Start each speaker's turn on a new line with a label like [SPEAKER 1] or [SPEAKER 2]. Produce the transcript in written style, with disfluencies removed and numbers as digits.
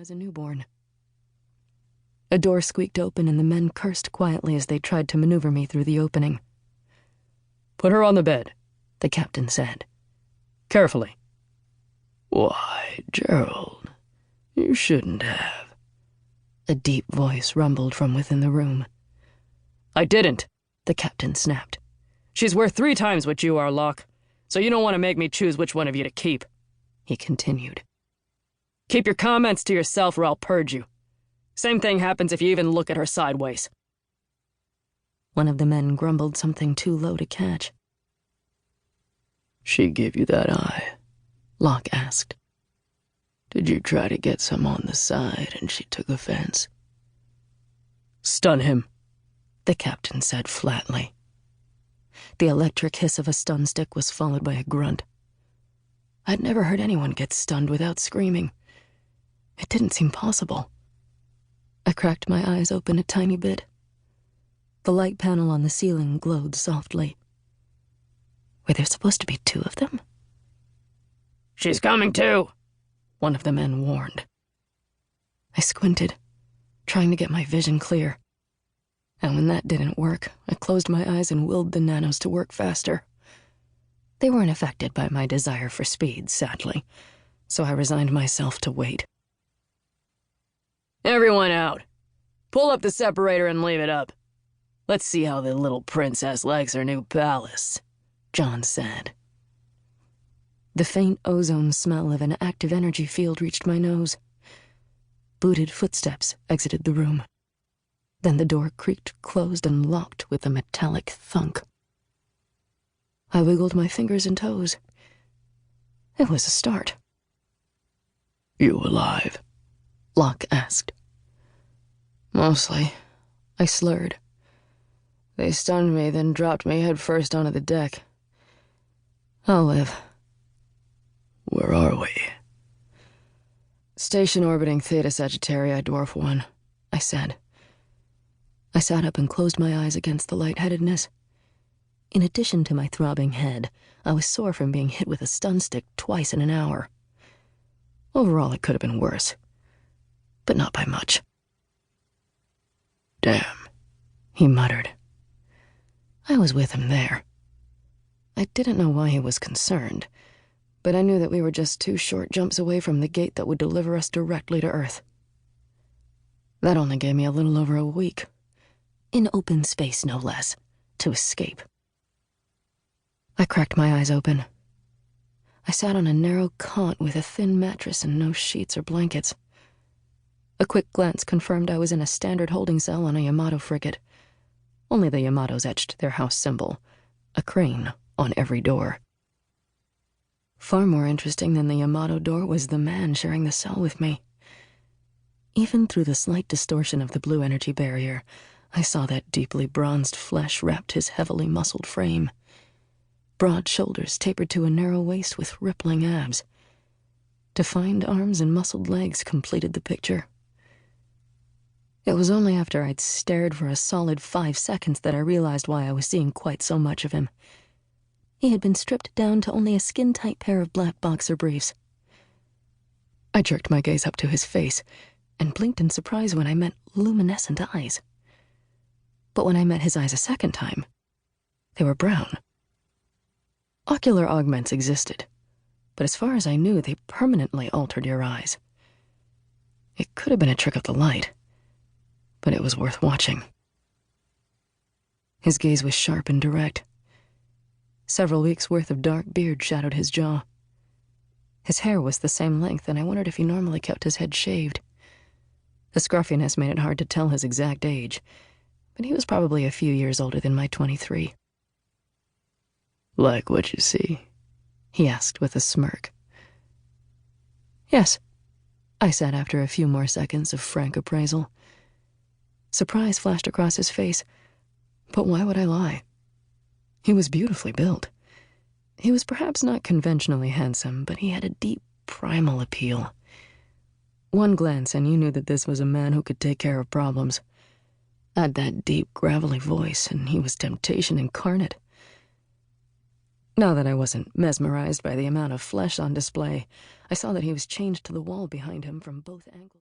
[SPEAKER 1] as a newborn. A door squeaked open and the men cursed quietly as they tried to maneuver me through the opening.
[SPEAKER 2] "Put her on the bed,"
[SPEAKER 1] the captain said.
[SPEAKER 2] "Carefully."
[SPEAKER 3] "Why, Gerald, you shouldn't have."
[SPEAKER 1] A deep voice rumbled from within the room.
[SPEAKER 2] "I didn't,"
[SPEAKER 1] the captain snapped.
[SPEAKER 2] "She's worth 3 times what you are, Locke, so you don't want to make me choose which one of you to keep,"
[SPEAKER 1] he continued.
[SPEAKER 2] "Keep your comments to yourself or I'll purge you. Same thing happens if you even look at her sideways."
[SPEAKER 1] One of the men grumbled something too low to catch.
[SPEAKER 3] "She gave you that eye?"
[SPEAKER 1] Locke asked.
[SPEAKER 3] "Did you try to get some on the side and she took offense?"
[SPEAKER 2] "Stun him,"
[SPEAKER 1] the captain said flatly. The electric hiss of a stun stick was followed by a grunt. I'd never heard anyone get stunned without screaming. It didn't seem possible. I cracked my eyes open a tiny bit. The light panel on the ceiling glowed softly. Were there supposed to be 2 of them?
[SPEAKER 2] "She's coming too,"
[SPEAKER 1] one of the men warned. I squinted, trying to get my vision clear. And when that didn't work, I closed my eyes and willed the nanos to work faster. They weren't affected by my desire for speed, sadly, so I resigned myself to wait.
[SPEAKER 2] "Everyone out. Pull up the separator and leave it up. Let's see how the little princess likes her new palace,"
[SPEAKER 1] John said. The faint ozone smell of an active energy field reached my nose. Booted footsteps exited the room. Then the door creaked closed and locked with a metallic thunk. I wiggled my fingers and toes. It was a start.
[SPEAKER 3] "You alive?"
[SPEAKER 1] Locke asked.
[SPEAKER 3] "Mostly,"
[SPEAKER 1] I slurred.
[SPEAKER 3] "They stunned me, then dropped me head first onto the deck. I'll live." "Where are we?"
[SPEAKER 1] "Station orbiting Theta Sagittarii, Dwarf 1, I said. I sat up and closed my eyes against the lightheadedness. In addition to my throbbing head, I was sore from being hit with a stun stick twice in an hour. Overall, it could have been worse, but not by much.
[SPEAKER 3] "Damn,"
[SPEAKER 1] he muttered. I was with him there. I didn't know why he was concerned, but I knew that we were just 2 short jumps away from the gate that would deliver us directly to Earth. That only gave me a little over a week. In open space, no less, to escape. I cracked my eyes open. I sat on a narrow cot with a thin mattress and no sheets or blankets. A quick glance confirmed I was in a standard holding cell on a Yamato frigate. Only the Yamatos etched their house symbol, a crane, on every door. Far more interesting than the Yamato door was the man sharing the cell with me. Even through the slight distortion of the blue energy barrier, I saw that deeply bronzed flesh wrapped his heavily muscled frame. Broad shoulders tapered to a narrow waist with rippling abs. Defined arms and muscled legs completed the picture. It was only after I'd stared for a solid 5 seconds that I realized why I was seeing quite so much of him. He had been stripped down to only a skin-tight pair of black boxer briefs. I jerked my gaze up to his face and blinked in surprise when I met luminescent eyes. But when I met his eyes a second time, they were brown. Ocular augments existed, but as far as I knew, they permanently altered your eyes. It could have been a trick of the light, but it was worth watching. His gaze was sharp and direct. Several weeks' worth of dark beard shadowed his jaw. His hair was the same length, and I wondered if he normally kept his head shaved. The scruffiness made it hard to tell his exact age, but he was probably a few years older than my 23.
[SPEAKER 3] "Like what you see?"
[SPEAKER 1] he asked with a smirk. "Yes," I said after a few more seconds of frank appraisal. Surprise flashed across his face, but why would I lie? He was beautifully built. He was perhaps not conventionally handsome, but he had a deep, primal appeal. One glance and you knew that this was a man who could take care of problems. Add that deep, gravelly voice, and he was temptation incarnate. Now that I wasn't mesmerized by the amount of flesh on display, I saw that he was chained to the wall behind him from both angles.